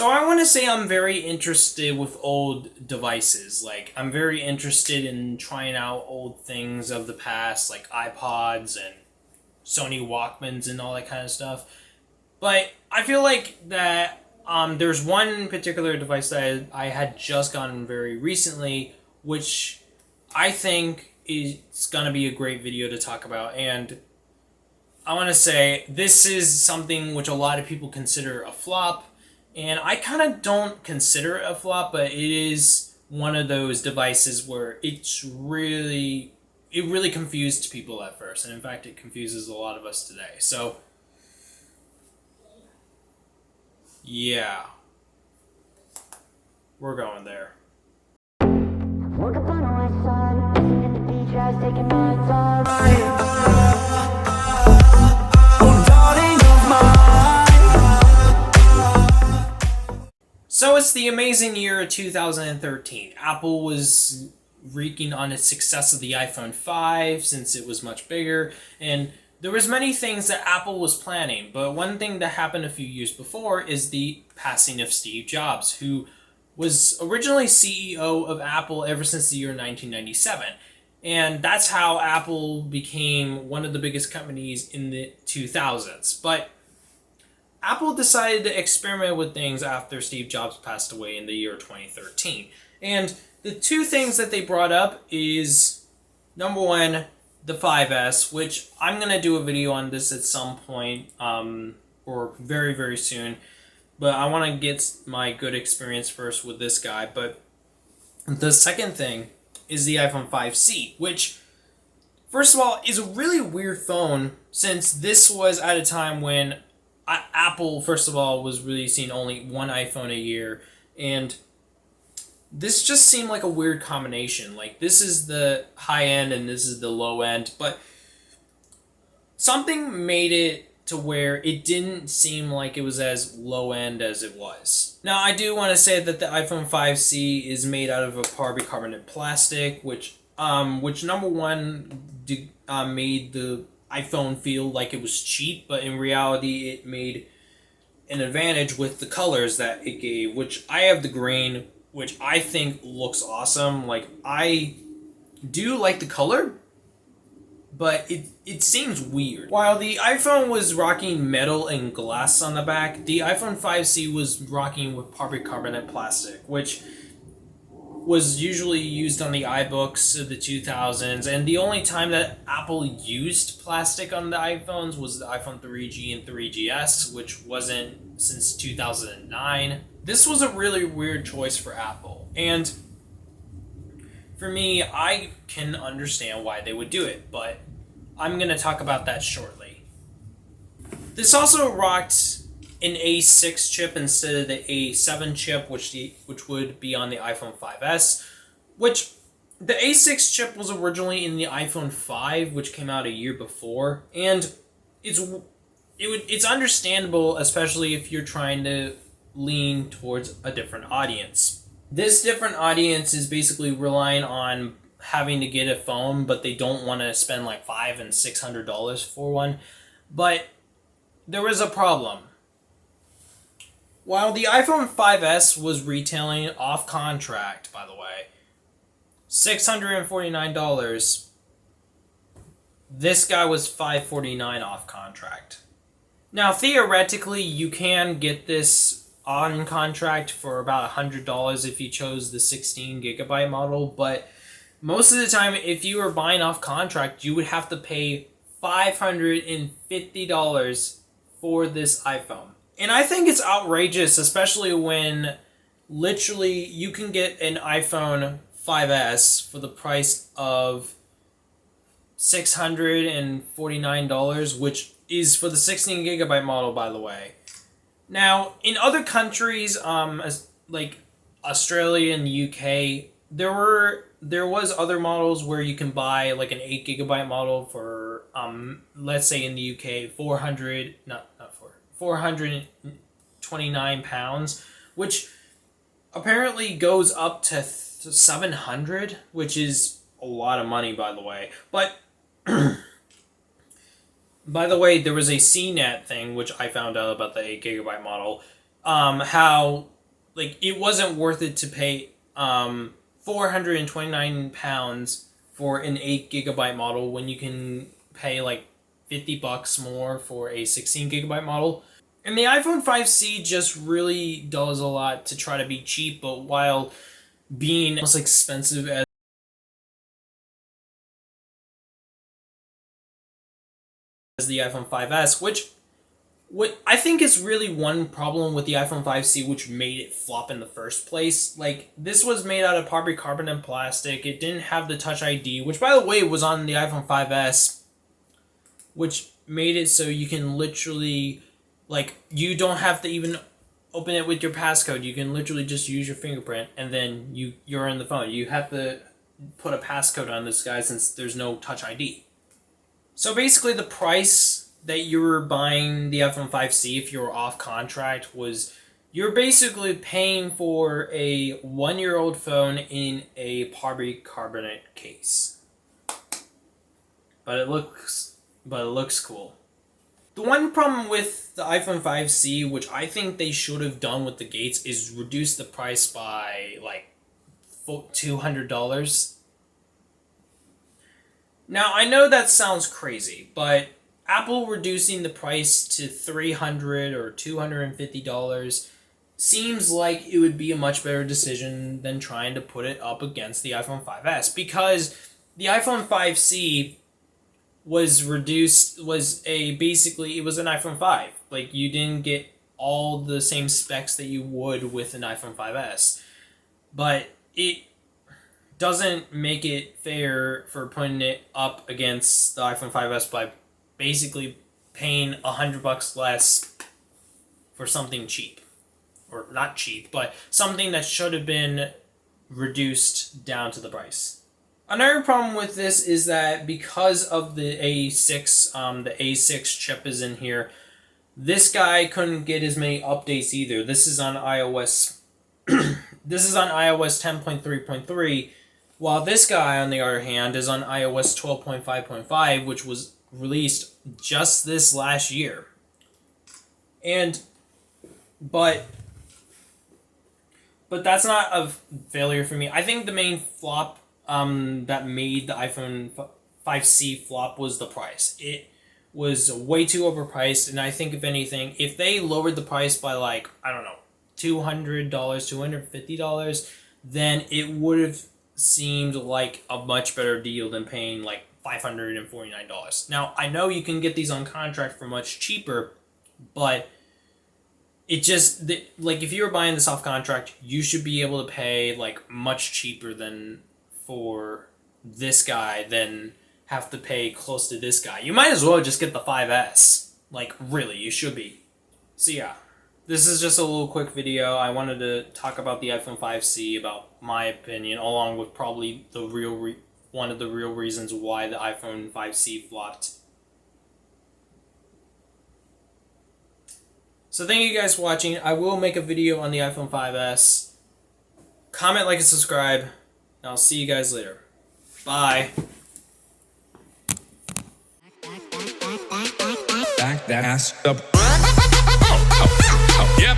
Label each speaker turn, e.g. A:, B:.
A: So I want to say I'm very interested with old devices. Like, I'm very interested in trying out old things of the past, like iPods and Sony Walkmans and all that kind of stuff. But I feel like that there's one particular device that I had just gotten very recently, which I think is going to be a great video to talk about. And I want to say this is something which a lot of people consider a flop. And I kind of don't consider it a flop, but it is one of those devices where it really confused people at first. And in fact, it confuses a lot of us today. So, yeah, we're going there. Woke up on the west side, listening to beach guys taking my time. So it's the amazing year of 2013. Apple was reeking on its success of the iPhone 5 since it was much bigger, and there was many things that Apple was planning, but one thing that happened a few years before is the passing of Steve Jobs, who was originally CEO of Apple ever since the year 1997. And that's how Apple became one of the biggest companies in the 2000s. But Apple decided to experiment with things after Steve Jobs passed away in the year 2013. And the two things that they brought up is, number one, the 5S, which I'm going to do a video on this at some point, or very, very soon. But I want to get my good experience first with this guy. But the second thing is the iPhone 5C, which, first of all, is a really weird phone, since this was at a time when Apple, first of all, was releasing only one iPhone a year, and this just seemed like a weird combination. Like, this is the high end and this is the low end, but something made it to where it didn't seem like it was as low end as it was. Now, I do want to say that the iPhone 5C is made out of a polycarbonate plastic, which number one made the iPhone feel like it was cheap, but in reality it made an advantage with the colors that it gave, which I have the green, which I think looks awesome. Like, I do like the color, but it seems weird. While the iPhone was rocking metal and glass on the back, the iPhone 5C was rocking with polycarbonate plastic, which was usually used on the iBooks of the 2000s, and the only time that Apple used plastic on the iPhones was the iPhone 3G and 3GS, which wasn't since 2009. This was a really weird choice for Apple, and for me, I can understand why they would do it, but I'm going to talk about that shortly. This also rocked an A6 chip instead of the A7 chip, which would be on the iPhone 5S, which the A6 chip was originally in the iPhone 5, which came out a year before, and it's understandable, especially if you're trying to lean towards a different audience. This different audience is basically relying on having to get a phone, but they don't want to spend like $500 and $600 for one. But there was a problem. While the iPhone 5S was retailing off contract, by the way, $649, this guy was $549 off contract. Now, theoretically, you can get this on contract for about $100 if you chose the 16 gigabyte model, but most of the time, if you were buying off contract, you would have to pay $550 for this iPhone. And I think it's outrageous, especially when literally you can get an iPhone 5S for the price of $649, which is for the 16 gigabyte model, by the way. Now, in other countries, like Australia and the UK, there was other models where you can buy like an 8 gigabyte model for let's say in the UK 429 pounds, which apparently goes up to 700, which is a lot of money, by the way. But by the way, there was a CNET thing which I found out about the 8 gigabyte model. how like it wasn't worth it to pay £429 for an 8 GB model when you can pay like $50 more for a 16 GB model. And the iPhone 5C just really does a lot to try to be cheap, but while being as expensive as the iPhone 5S, which what I think is really one problem with the iPhone 5C, which made it flop in the first place. Like, this was made out of polycarbonate plastic. It didn't have the Touch ID, which, by the way, was on the iPhone 5S, which made it so you can literally, like, you don't have to even open it with your passcode. You can literally just use your fingerprint, and then you're in the phone. You have to put a passcode on this guy since there's no Touch ID. So basically, the price that you were buying the iPhone 5C if you were off contract was you're basically paying for a 1-year-old phone in a polycarbonate case. But it looks cool. The one problem with the iPhone 5C, which I think they should have done with the Gates, is reduce the price by like $200. Now, I know that sounds crazy, but Apple reducing the price to $300 or $250 seems like it would be a much better decision than trying to put it up against the iPhone 5S, because the iPhone 5C was basically it was an iPhone 5. Like, you didn't get all the same specs that you would with an iPhone 5S. But it doesn't make it fair for putting it up against the iPhone 5S by basically paying $100 less for something cheap. Or not cheap, but something that should have been reduced down to the price. Another problem with this is that because of the A6, the A6 chip is in here, this guy couldn't get as many updates either. This is on iOS 10.3.3, while this guy, on the other hand, is on iOS 12.5.5, which was released just this last year. But that's not a failure for me. I think the main flop that made the iPhone 5C flop was the price. It was way too overpriced, and I think if anything, if they lowered the price by like, I don't know, $200, $250, then it would have seemed like a much better deal than paying like $549. Now, I know you can get these on contract for much cheaper, but it just, like, if you were buying this off contract, you should be able to pay like much cheaper than for this guy than have to pay close to this guy. You might as well just get the 5S. Like, really, you should be. So yeah, this is just a little quick video. I wanted to talk about the iPhone 5C, about my opinion, along with probably the one of the real reasons why the iPhone 5C flopped. So thank you guys for watching. I will make a video on the iPhone 5S. Comment, like, and subscribe. And I'll see you guys later. Bye.
B: Back that ass up. Oh, oh, oh, yeah.